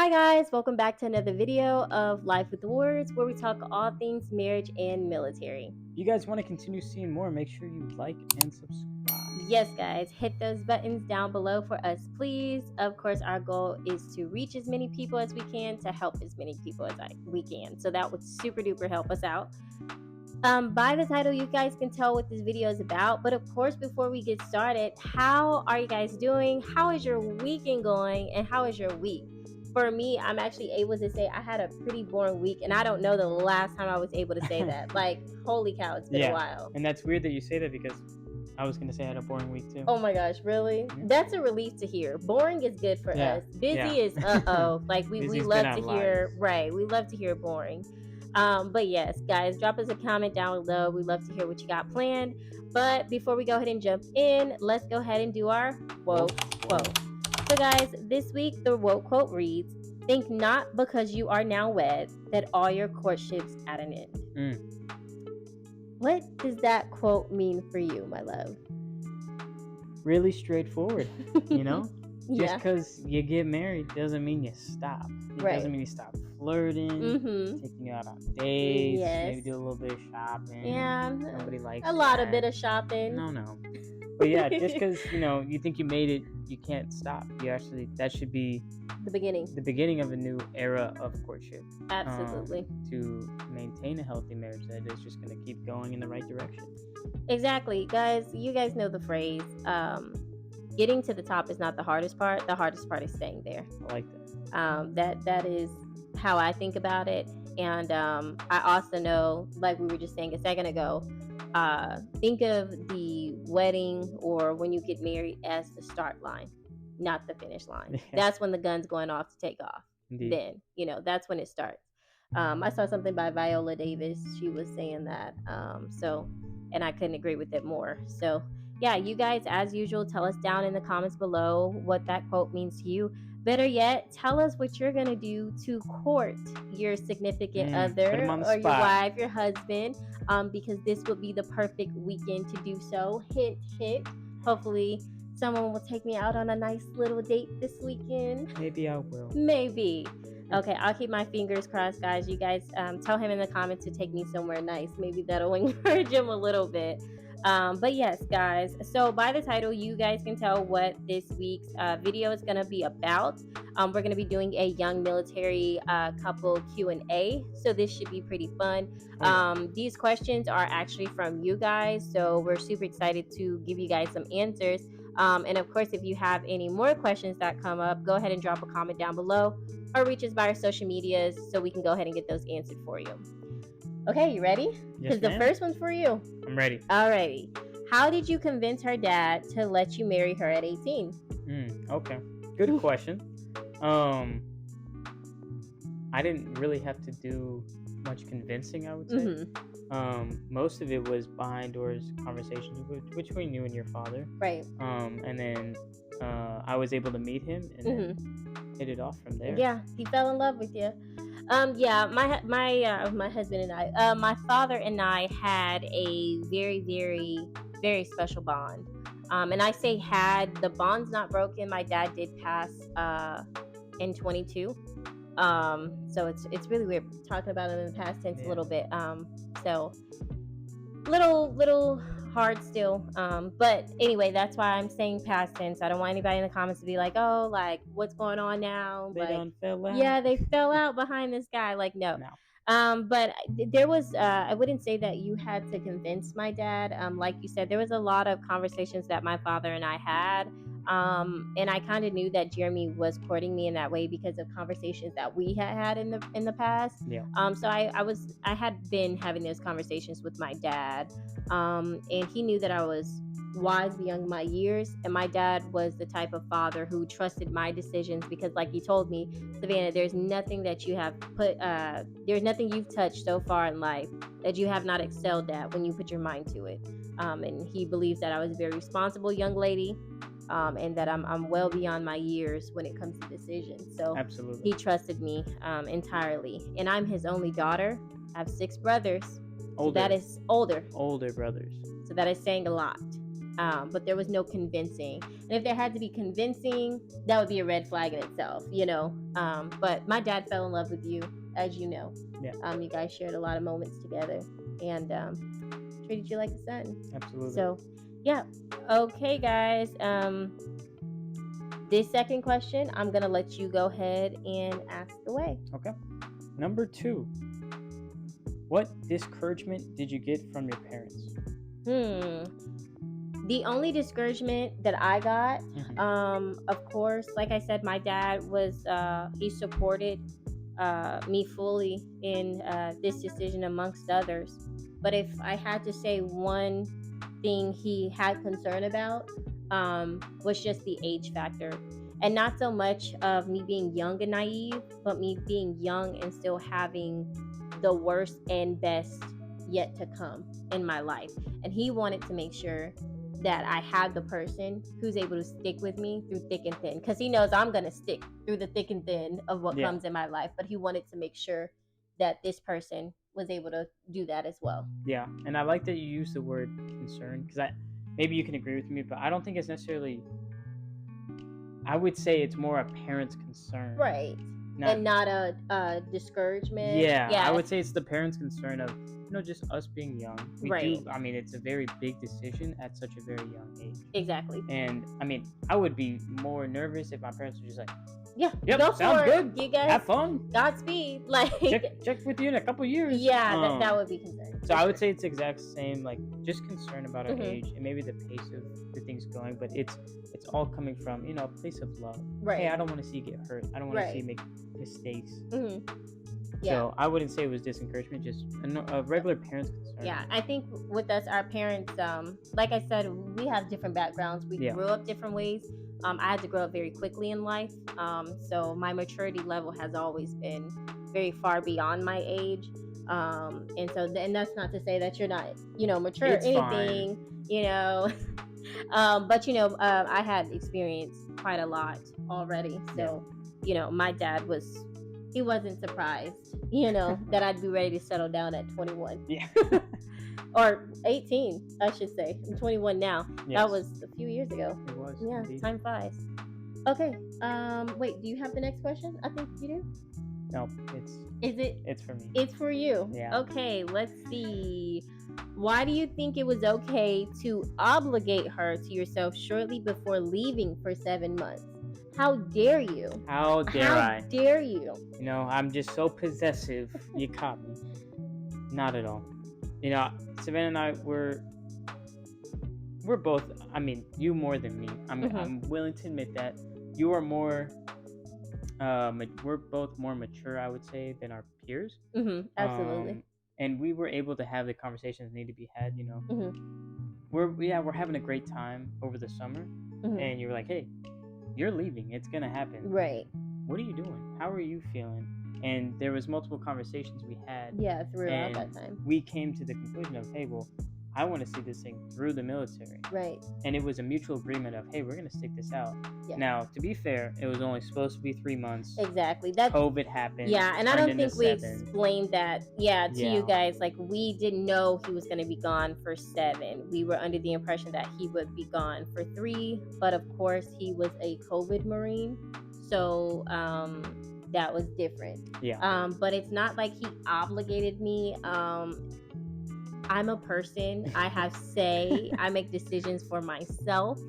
Hi guys, welcome back to another video of Life with Words, where we talk all things marriage and military. If you guys want to continue seeing more, make sure you like and subscribe. Yes guys, hit those buttons down below for us please. Of course, our goal is to reach as many people as we can, to help as many people as we can. So that would super duper help us out. By the title, you guys can tell what this video is about. But of course, before we get started, how are you guys doing? How is your weekend going? And how is your week? For me, I'm actually able to say I had a pretty boring week, and I don't know the last time I was able to say that. Like, holy cow, it's been a while. And that's weird that you say that, because I was going to say I had a boring week too. Oh my gosh, really? Yeah. That's a relief to hear. Boring is good for us. Busy is like we love to hear, right? We love to hear boring. But yes, guys, drop us a comment down below. We love to hear what you got planned. But before we go ahead and jump in, let's go ahead and do our woke quote. So guys, this week the woke quote reads, "Think not because you are now wed that all your courtship's at an end." What does that quote mean for you, my love? Really straightforward, you know? Yeah. Just because you get married doesn't mean you stop. It doesn't mean you stop flirting, taking you out on dates, maybe do a little bit of shopping. Yeah. Nobody likes a lot of bit of shopping. No. But yeah, just because, you think you made it, you can't stop. That should be the beginning of a new era of courtship. Absolutely. To maintain a healthy marriage that is just going to keep going in the right direction. Exactly. Guys, you guys know the phrase, getting to the top is not the hardest part. The hardest part is staying there. I like that. That is how I think about it. And I also know, like we were just saying a second ago, think of the wedding or when you get married as the start line, not the finish line. Yeah. That's when the gun's going off to take off. Indeed. Then, that's when it starts. I saw something by Viola Davis. She was saying that. And I couldn't agree with it more. So yeah, you guys, as usual, tell us down in the comments below what that quote means to you. Better yet, tell us what you're going to do to court your significant other or your wife, your husband, because this would be the perfect weekend to do so. Hint, hint. Hopefully, someone will take me out on a nice little date this weekend. Maybe I will. Maybe. Okay, I'll keep my fingers crossed, guys. You guys tell him in the comments to take me somewhere nice. Maybe that'll encourage him a little bit. But yes, guys, so by the title, you guys can tell what this week's video is going to be about. We're going to be doing a young military couple Q&A, so this should be pretty fun. These questions are actually from you guys, so we're super excited to give you guys some answers. And of course, if you have any more questions that come up, go ahead and drop a comment down below or reach us by our social medias so we can go ahead and get those answered for you. Okay, you ready? Because the first one's for you. I'm ready. Alrighty. How did you convince her dad to let you marry her at 18? Okay. Good question. I didn't really have to do much convincing, I would say. Most of it was behind doors conversations between you and your father. Right. And then I was able to meet him and then hit it off from there. Yeah, he fell in love with you. Yeah, my husband and I, my father and I had a very, very, very special bond. And I say had, the bond's not broken. My dad did pass in 22. So it's really weird talking about him in the past tense a little bit. So little hard still. But anyway, that's why I'm saying past tense. I don't want anybody in the comments to be like, oh, like what's going on now? They done fell out. Yeah, they fell out behind this guy. Like, no. But there was, I wouldn't say that you had to convince my dad. Like you said, there was a lot of conversations that my father and I had. And I kind of knew that Jeremy was courting me in that way because of conversations that we had in the past. Yeah. So I had been having those conversations with my dad. And he knew that I was wise beyond my years, and my dad was the type of father who trusted my decisions because, like he told me, Savannah, there's nothing that you have there's nothing you've touched so far in life that you have not excelled at when you put your mind to it. And he believes that I was a very responsible young lady. And that I'm well beyond my years when it comes to decisions. So absolutely, he trusted me entirely. And I'm his only daughter. I have 6 brothers. Older. So that is older. Older brothers. So that is saying a lot. but there was no convincing. And if there had to be convincing, that would be a red flag in itself, you know. But my dad fell in love with you, as you know. Yeah. You guys shared a lot of moments together, and treated you like a son. Absolutely. So, yeah. Okay, guys. This second question, I'm gonna let you go ahead and ask away. Okay. Number 2. What discouragement did you get from your parents? The only discouragement that I got, of course, like I said, my dad was, he supported me fully in this decision amongst others. But if I had to say one thing he had concern about, was just the age factor. And not so much of me being young and naive, but me being young and still having the worst and best yet to come in my life. And he wanted to make sure that I had the person who's able to stick with me through thick and thin, because he knows I'm going to stick through the thick and thin of what comes in my life. But he wanted to make sure that this person was able to do that as well. Yeah, and I like that you use the word concern, because maybe you can agree with me, but I don't think it's necessarily, I would say it's more a parent's concern. Right. And not a discouragement. Yeah, I would say it's the parent's concern of, just us being young. It's a very big decision at such a very young age. Exactly. And, I would be more nervous if my parents were just like, yep, go sounds for good. It. You guys have fun. Godspeed. Like check with you in a couple years. Yeah, that would be concerning. So I would say it's the exact same, like just concern about our age and maybe the pace of the things going, but it's all coming from a place of love. Right. Hey, I don't want to see you get hurt. I don't want to see you make mistakes. Yeah. So I wouldn't say it was disencouragement, just a regular parent's concern. Yeah, I think with us, our parents, like I said, we have different backgrounds. We grew up different ways. I had to grow up very quickly in life. So my maturity level has always been very far beyond my age. And that's not to say that you're not, mature or anything, but I had experienced quite a lot already. So, my dad he wasn't surprised, that I'd be ready to settle down at 21. Yeah. Or 18, I should say. I'm 21 now. Yes. That was a few years ago. It was. Yeah, indeed. Time flies. Okay. Wait, do you have the next question? I think you do. No, it's for me. It's for you. Yeah. Okay, let's see. Why do you think it was okay to obligate her to yourself shortly before leaving for 7 months? How dare you? How dare you? I'm just so possessive. You caught me. Not at all. Savannah and I we're both, you more than me. I'm willing to admit that. You are more, we're both more mature, I would say, than our peers. Absolutely. And we were able to have the conversations that need to be had, We're having a great time over the summer. And you're like, hey, you're leaving. It's going to happen. Right. What are you doing? How are you feeling? And there was multiple conversations we had. Yeah, throughout that time. We came to the conclusion of, hey, well, I want to see this thing through the military. Right. And it was a mutual agreement of, hey, we're going to stick this out. Yeah. Now, to be fair, it was only supposed to be 3 months. Exactly. COVID happened. Yeah, and I don't think we explained that, to you guys. Like, we didn't know he was going to be gone for 7. We were under the impression that he would be gone for 3. But, of course, he was a COVID Marine. So, that was different. Yeah. But it's not like he obligated me. I'm a person. I have say. I make decisions for myself.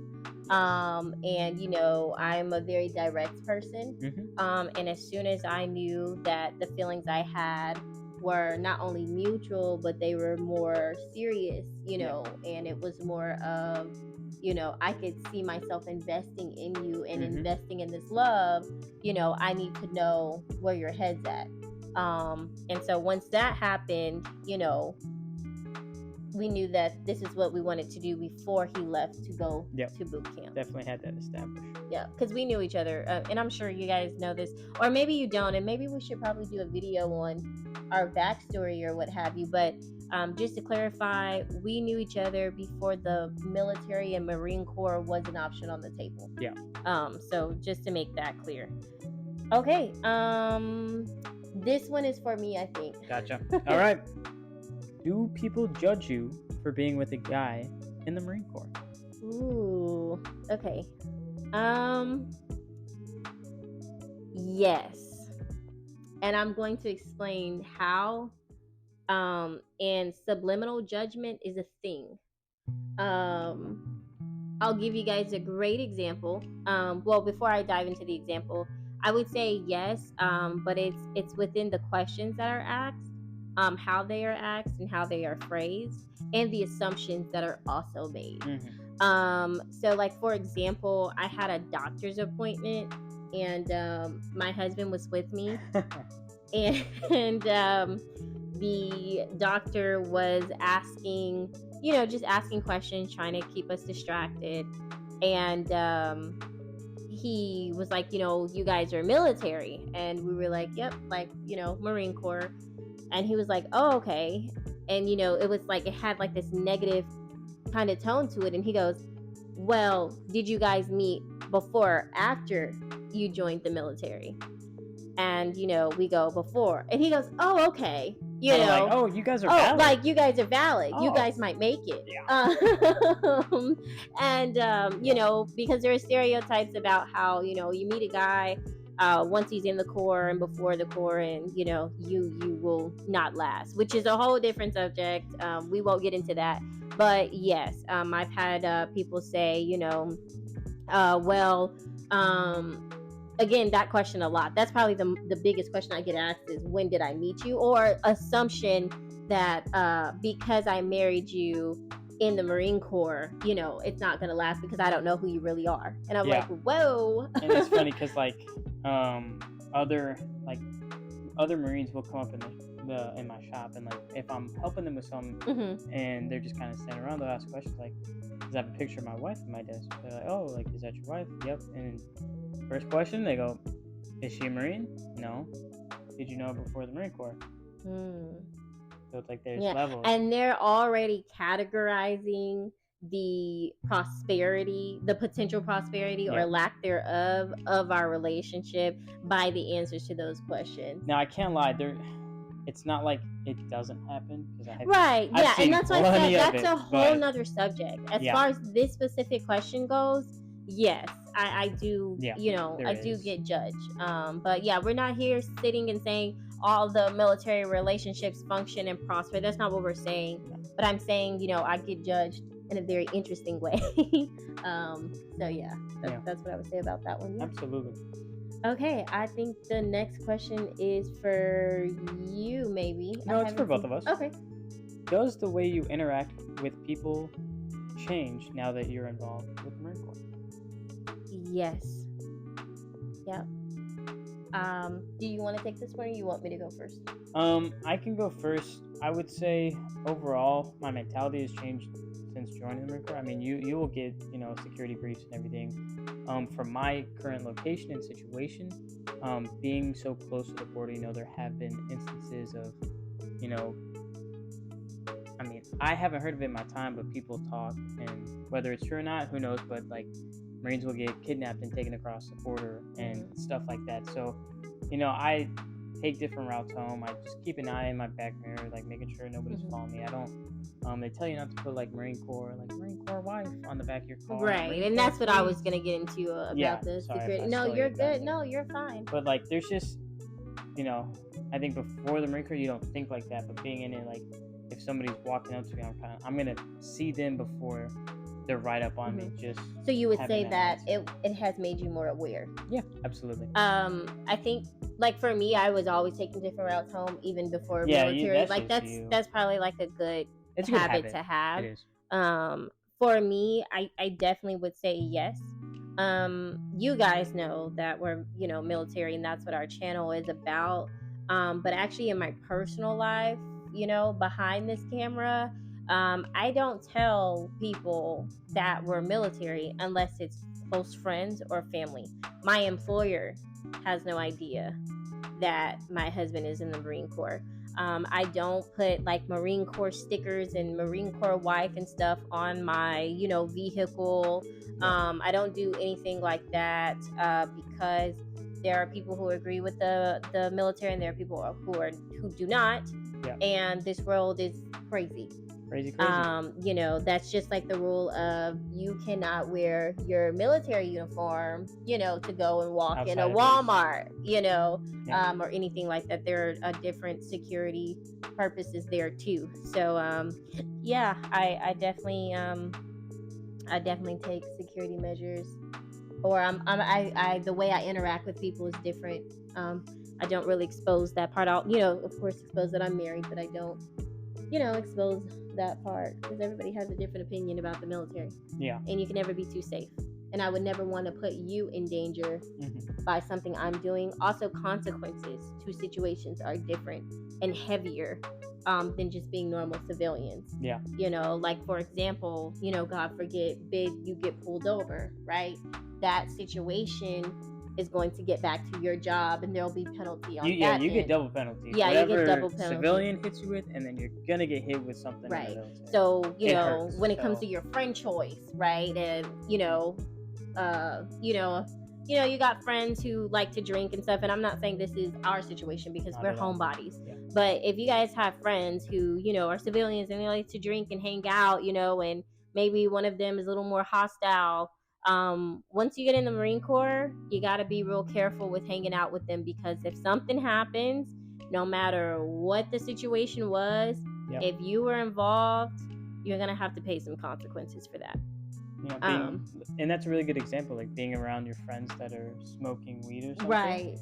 And I'm a very direct person. And as soon as I knew that the feelings I had were not only mutual, but they were more serious, and it was more of, I could see myself investing in you and investing in this love, I need to know where your head's at. And so once that happened, we knew that this is what we wanted to do before he left to go to boot camp. Definitely had that established. Yeah, because we knew each other. And I'm sure you guys know this. Or maybe you don't. And maybe we should probably do a video on our backstory or what have you. But just to clarify, we knew each other before the military and Marine Corps was an option on the table. Yeah. So just to make that clear. Okay. This one is for me, I think. Gotcha. All right. Do people judge you for being with a guy in the Marine Corps? Ooh. Okay. Um. Yes. And I'm going to explain how. And subliminal judgment is a thing. Um. I'll give you guys a great example. Well, before I dive into the example, I would say yes, but it's within the questions that are asked, how they are asked and how they are phrased, and the assumptions that are also made. So like for example, I had a doctor's appointment, and my husband was with me, and the doctor was asking, just asking questions, trying to keep us distracted. And he was like, you guys are military. And we were like, yep, like, Marine Corps. And he was like, oh, okay. And, it was like, it had like this negative kind of tone to it. And he goes, well, did you guys meet before or after you joined the military? And we go before, and he goes, oh, okay, Like, oh, you guys are valid. like you guys are valid. You Oh. guys might make it. Yeah. And because there are stereotypes about how you meet a guy once he's in the Corps and before the Corps, and you will not last, which is a whole different subject. We won't get into that, but yes, I've had people say, well, again, that question a lot. That's probably the biggest question I get asked is, when did I meet you? Or assumption that because I married you in the Marine Corps, it's not going to last because I don't know who you really are. And I'm like, whoa. And it's funny because other Marines will come up in my shop, and like if I'm helping them with something, and they're just kind of standing around, they'll ask questions like, does I have a picture of my wife on my desk? They're like, oh, like, is that your wife? Yep. And first question, they go, is she a Marine? No. Did you know her before the Marine Corps? So it's like there's levels. And they're already categorizing the prosperity, the potential prosperity or lack thereof of our relationship by the answers to those questions. Now, I can't lie, it's not like it doesn't happen. Right, yeah, and that's why I said that's a whole nother subject. As far as this specific question goes, yes, I do, I do get judged. But yeah, we're not here sitting and saying all the military relationships function and prosper. That's not what we're saying. But I'm saying, I get judged in a very interesting way. So yeah, that's what I would say about that one. Yeah. Absolutely. Okay, I think the next question is for you, maybe. No, it's for both of us. Okay. Does the way you interact with people change now that you're involved with the Marine Corps? Yes. Yeah. Do you want to take this one, or you want me to go first? I can go first. I would say overall, my mentality has changed since joining the Marine Corps. I mean, you will get, security briefs and everything. From my current location and situation, being so close to the border, there have been instances of, I mean, I haven't heard of it in my time, but people talk, and whether it's true or not, who knows, but like Marines will get kidnapped and taken across the border and stuff like that. So, I take different routes home. I just keep an eye in my back mirror, like making sure nobody's following me. I don't, they tell you not to put like Marine Corps wife on the back of your car. Right, Marine and Corps, that's what I was going to get into about the security. No, you're good. No, you're fine. But like, there's just, I think before the Marine Corps, you don't think like that, but being in it, like, if somebody's walking up to me, I'm going to see them before they're right up on me. Just so you would say that it has made you more aware. Yeah, absolutely. I think, like, for me, I was always taking different routes home even before military. Like that's probably like a good habit to have. It is. For me, I definitely would say yes. You guys know that we're military, and that's what our channel is about. But actually, in my personal life, behind this camera, I don't tell people that we're military unless it's close friends or family. My employer has no idea that my husband is in the Marine Corps. I don't put like Marine Corps stickers and Marine Corps wife and stuff on my, vehicle. I don't do anything like that because there are people who agree with the military, and there are people who do not. Yeah. And this world is crazy. Crazy. That's just like the rule of you cannot wear your military uniform, to go and walk in a Outside of Walmart, Yeah. or anything like that. There are different security purposes there too. So yeah, I definitely take security measures, or I the way I interact with people is different. I don't really expose that part out. Of course, expose that I'm married, but I don't, expose that part, because everybody has a different opinion about the military. Yeah. And you can never be too safe. And I would never want to put you in danger by something I'm doing. Also, consequences to situations are different and heavier than just being normal civilians. Yeah. Like, for example, God forbid you get pulled over, right? That situation is going to get back to your job, and there'll be penalty on that. Yeah, you get double penalty. Yeah, whatever you get double penalty. Civilian hits you with, and then you're gonna get hit with something. Right. So when it comes so. to your friend choice, right, and you got friends who like to drink and stuff, and I'm not saying this is our situation because we're homebodies. Yeah. But if you guys have friends who are civilians and they like to drink and hang out, and maybe one of them is a little more hostile. Once you get in the Marine Corps, you got to be real careful with hanging out with them, because if something happens, no matter what the situation was, if you were involved, you're going to have to pay some consequences for that. And that's a really good example, like being around your friends that are smoking weed or something. Right.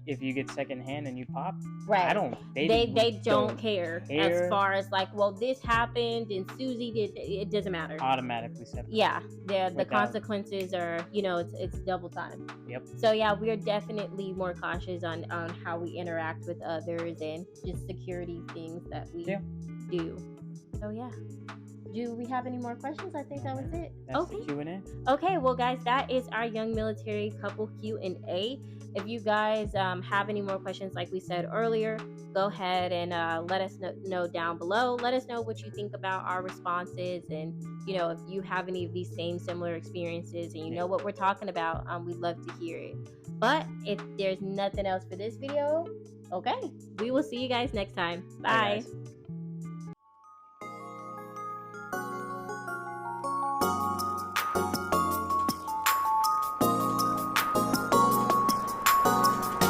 If you get secondhand and you pop, right? They don't care as far as like, well, this happened and Susie did. It doesn't matter. Automatically separate. Yeah, the consequences are, it's double time. Yep. So yeah, we're definitely more cautious on how we interact with others and just security things that we do. So yeah. Do we have any more questions? I think that was it. That's the Q&A. Okay, well, guys, that is our young military couple Q&A. If you guys have any more questions, like we said earlier, go ahead and let us know down below. Let us know what you think about our responses, and if you have any of these similar experiences and you know what we're talking about, we'd love to hear it. But if there's nothing else for this video, okay, we will see you guys next time. Bye.